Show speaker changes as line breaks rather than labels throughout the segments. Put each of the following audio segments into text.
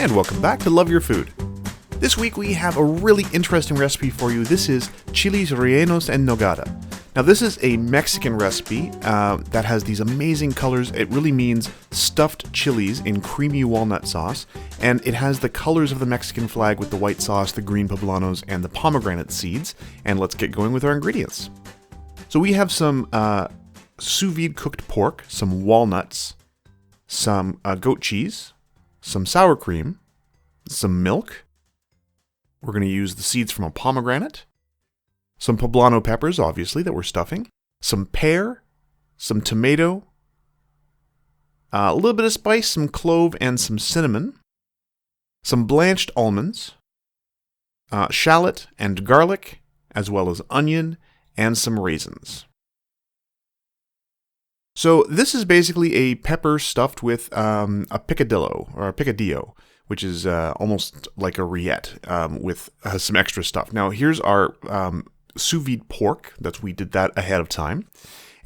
and welcome back to Love Your Food. This week we have a really interesting recipe for you. This is Chiles, Rellenos, and Nogada. Now this is a Mexican recipe that has these amazing colors. It really means stuffed chilies in creamy walnut sauce, and it has the colors of the Mexican flag with the white sauce, the green poblanos, and the pomegranate seeds. And let's get going with our ingredients. So we have some sous vide cooked pork, some walnuts, some goat cheese, some sour cream, some milk. We're going to use the seeds from a pomegranate, some poblano peppers, obviously, that we're stuffing, some pear, some tomato, a little bit of spice, some clove and some cinnamon, some blanched almonds, shallot and garlic, as well as onion and some raisins. So this is basically a pepper stuffed with a picadillo, which is almost like a rillette with some extra stuff. Now here's our sous vide pork. We did that ahead of time.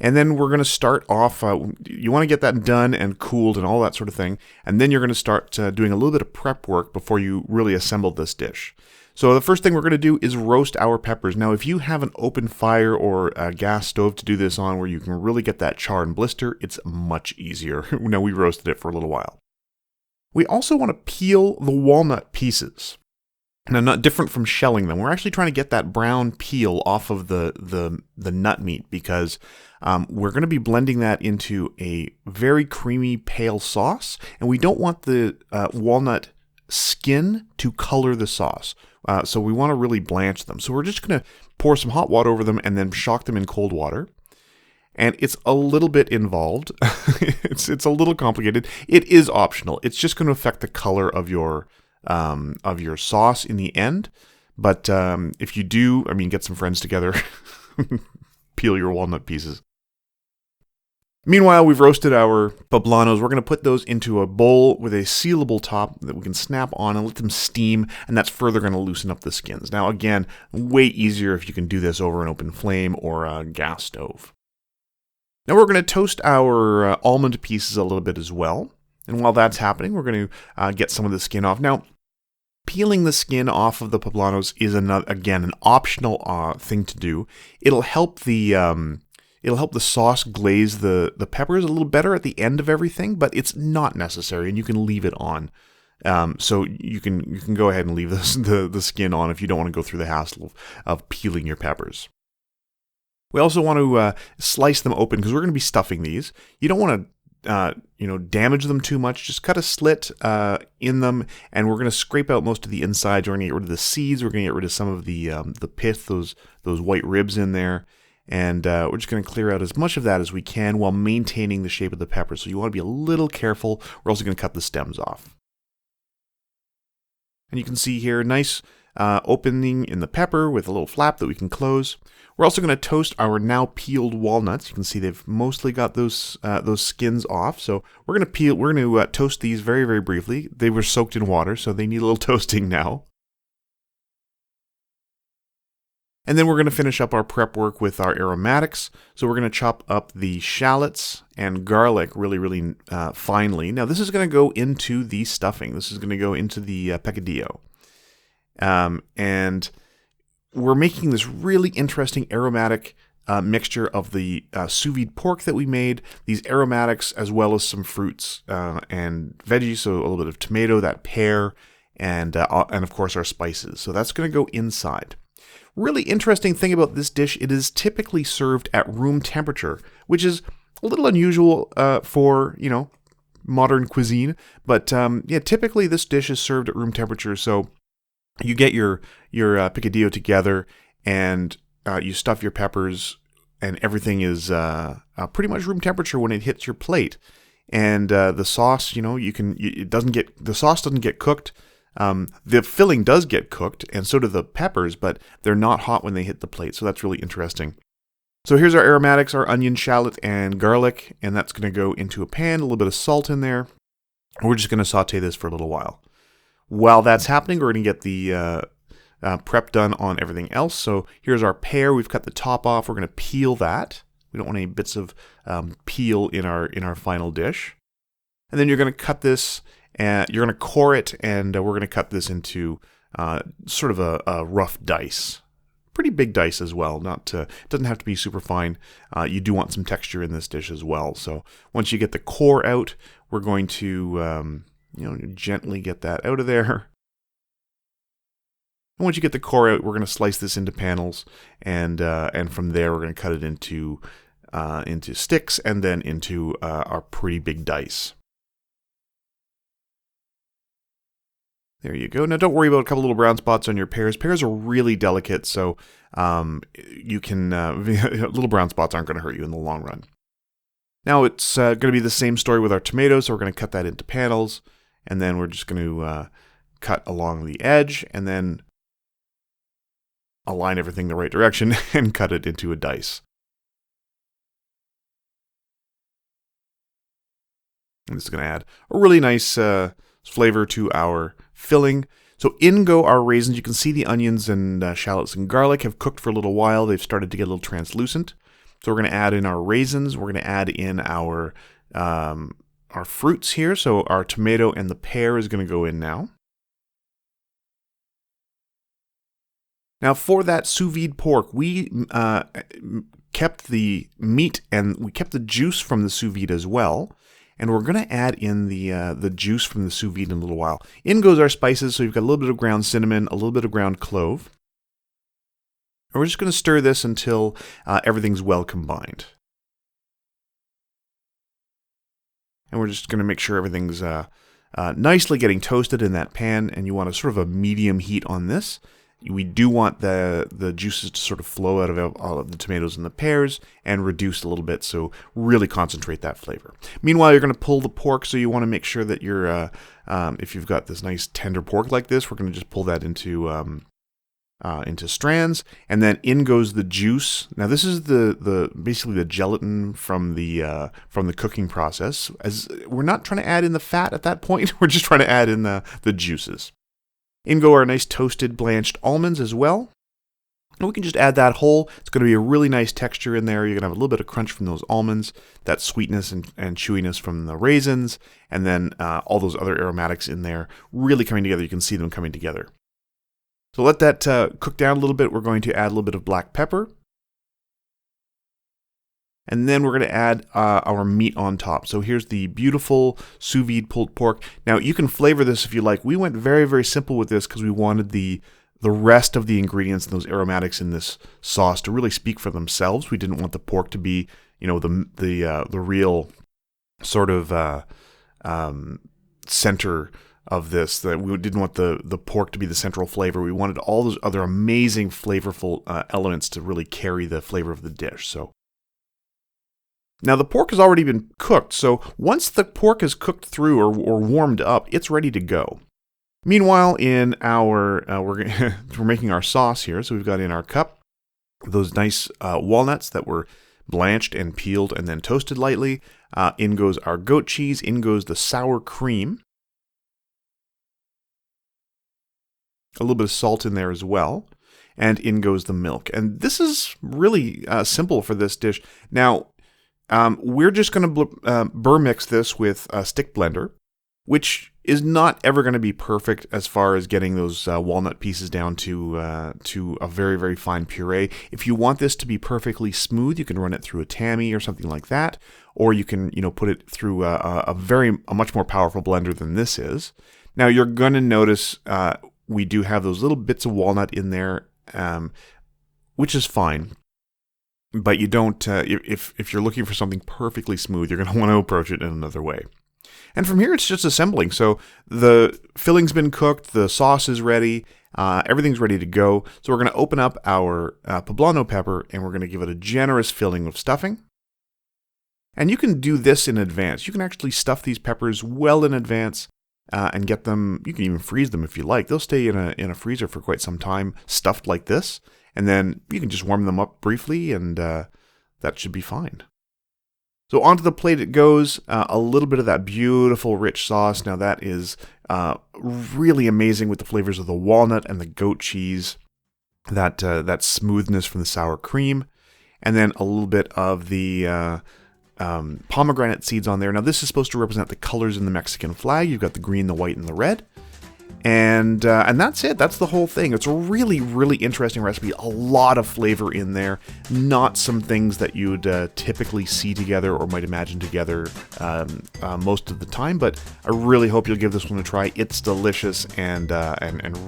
And then we're going to start off, you want to get that done and cooled and all that sort of thing. And then you're going to start doing a little bit of prep work before you really assemble this dish. So the first thing we're going to do is roast our peppers. Now, if you have an open fire or a gas stove to do this on where you can really get that char and blister, it's much easier. Now, we roasted it for a little while. We also want to peel the walnut pieces. Now, not different from shelling them. We're actually trying to get that brown peel off of the nut meat because we're going to be blending that into a very creamy, pale sauce. And we don't want the walnut skin to color the sauce. So we want to really blanch them. So we're just going to pour some hot water over them and then shock them in cold water. And it's a little bit involved. It's a little complicated. It is optional. It's just going to affect the color of your sauce in the end. But if you do, get some friends together, peel your walnut pieces. Meanwhile, we've roasted our poblanos. We're going to put those into a bowl with a sealable top that we can snap on and let them steam, and that's further going to loosen up the skins. Now, again, way easier if you can do this over an open flame or a gas stove. Now, we're going to toast our almond pieces a little bit as well, and while that's happening, we're going to get some of the skin off. Now, peeling the skin off of the poblanos is, again, an optional thing to do. It'll help the sauce glaze the peppers a little better at the end of everything, but it's not necessary, and you can leave it on. So you can go ahead and leave the skin on if you don't want to go through the hassle of peeling your peppers. We also want to slice them open because we're going to be stuffing these. You don't want to damage them too much. Just cut a slit in them, and we're going to scrape out most of the insides. We're going to get rid of the seeds. We're going to get rid of some of the pith, those white ribs in there. And we're just going to clear out as much of that as we can while maintaining the shape of the pepper. So you want to be a little careful. We're also going to cut the stems off. And you can see here, nice opening in the pepper with a little flap that we can close. We're also going to toast our now peeled walnuts. You can see they've mostly got those skins off. So we're going to toast these very, very briefly. They were soaked in water, so they need a little toasting now. And then we're going to finish up our prep work with our aromatics. So we're going to chop up the shallots and garlic really, really finely. Now this is going to go into the stuffing. This is going to go into the picadillo. And we're making this really interesting aromatic mixture of the sous vide pork that we made, these aromatics, as well as some fruits and veggies. So a little bit of tomato, that pear, and of course our spices. So that's going to go inside. Really interesting thing about this dish, it is typically served at room temperature, which is a little unusual for, modern cuisine. But typically this dish is served at room temperature. So you get your picadillo together and you stuff your peppers, and everything is pretty much room temperature when it hits your plate. And the sauce, the sauce doesn't get cooked. The filling does get cooked, and so do the peppers, but they're not hot when they hit the plate, so that's really interesting. So here's our aromatics, our onion, shallot, and garlic, and that's going to go into a pan, a little bit of salt in there. We're just going to saute this for a little while. While that's happening, we're going to get the prep done on everything else. So here's our pear. We've cut the top off. We're going to peel that. We don't want any bits of peel in our final dish. And then you're going to cut this and you're going to core it, and we're going to cut this into sort of a rough dice. Pretty big dice as well. It doesn't have to be super fine. You do want some texture in this dish as well. So once you get the core out, we're going to gently get that out of there. And once you get the core out, we're going to slice this into panels, and from there we're going to cut it into sticks, and then into our pretty big dice. There you go. Now don't worry about a couple little brown spots on your pears. Pears are really delicate, so you can little brown spots aren't going to hurt you in the long run. Now it's going to be the same story with our tomatoes, so we're going to cut that into panels, and then we're just going to cut along the edge, and then align everything the right direction and cut it into a dice. And this is going to add a really nice flavor to our filling. So in go our raisins. You can see the onions and shallots and garlic have cooked for a little while. They've started to get a little translucent. So we're going to add in our raisins. We're going to add in our fruits here. So our tomato and the pear is going to go in now. Now for that sous vide pork, we kept the meat and we kept the juice from the sous vide as well. And we're going to add in the juice from the sous vide in a little while. In goes our spices. So you've got a little bit of ground cinnamon, a little bit of ground clove. And we're just going to stir this until everything's well combined. And we're just going to make sure everything's nicely getting toasted in that pan. And you want a sort of a medium heat on this. We do want the juices to sort of flow out of all of the tomatoes and the pears and reduce a little bit, so really concentrate that flavor. Meanwhile, you're going to pull the pork, so you want to make sure that you're, if you've got this nice tender pork like this, we're going to just pull that into strands, and then in goes the juice. Now this is the basically the gelatin from the cooking process. As we're not trying to add in the fat at that point, we're just trying to add in the juices. In go our nice toasted blanched almonds as well. And we can just add that whole. It's going to be a really nice texture in there. You're going to have a little bit of crunch from those almonds, that sweetness and chewiness from the raisins, and then all those other aromatics in there really coming together. You can see them coming together. So let that cook down a little bit. We're going to add a little bit of black pepper. And then we're going to add our meat on top. So here's the beautiful sous vide pulled pork. Now you can flavor this if you like. We went very, very simple with this because we wanted the rest of the ingredients and those aromatics in this sauce to really speak for themselves. We didn't want the pork to be, the real sort of center of this. That we didn't want the pork to be the central flavor. We wanted all those other amazing flavorful elements to really carry the flavor of the dish. So. Now the pork has already been cooked, so once the pork is cooked through or warmed up, it's ready to go. Meanwhile, in our we're making our sauce here, so we've got in our cup those nice walnuts that were blanched and peeled and then toasted lightly. In goes our goat cheese. In goes the sour cream. A little bit of salt in there as well, and in goes the milk. And this is really simple for this dish. Now. We're just going to burr mix this with a stick blender, which is not ever going to be perfect as far as getting those walnut pieces down to a very, very fine puree. If you want this to be perfectly smooth, you can run it through a tammy or something like that, or you can put it through a much more powerful blender than this is. Now you're going to notice we do have those little bits of walnut in there, which is fine. But you don't, if you're looking for something perfectly smooth, you're going to want to approach it in another way. And from here, it's just assembling. So the filling's been cooked, the sauce is ready, everything's ready to go. So we're going to open up our poblano pepper, and we're going to give it a generous filling of stuffing. And you can do this in advance. You can actually stuff these peppers well in advance and get them. You can even freeze them if you like. They'll stay in a freezer for quite some time, stuffed like this. And then you can just warm them up briefly, and that should be fine. So onto the plate it goes, a little bit of that beautiful rich sauce. Now that is really amazing with the flavors of the walnut and the goat cheese, that smoothness from the sour cream, and then a little bit of the pomegranate seeds on there. Now this is supposed to represent the colors in the Mexican flag. You've got the green, the white, and the red. And that's it. That's the whole thing. It's a really, really interesting recipe. A lot of flavor in there. Not some things that you would typically see together or might imagine together most of the time. But I really hope you'll give this one a try. It's delicious and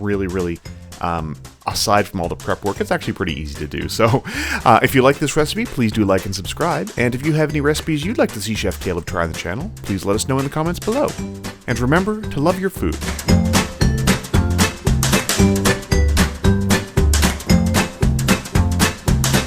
really, really, aside from all the prep work, it's actually pretty easy to do. So if you like this recipe, please do like and subscribe. And if you have any recipes you'd like to see Chef Caleb try on the channel, please let us know in the comments below. And remember to love your food.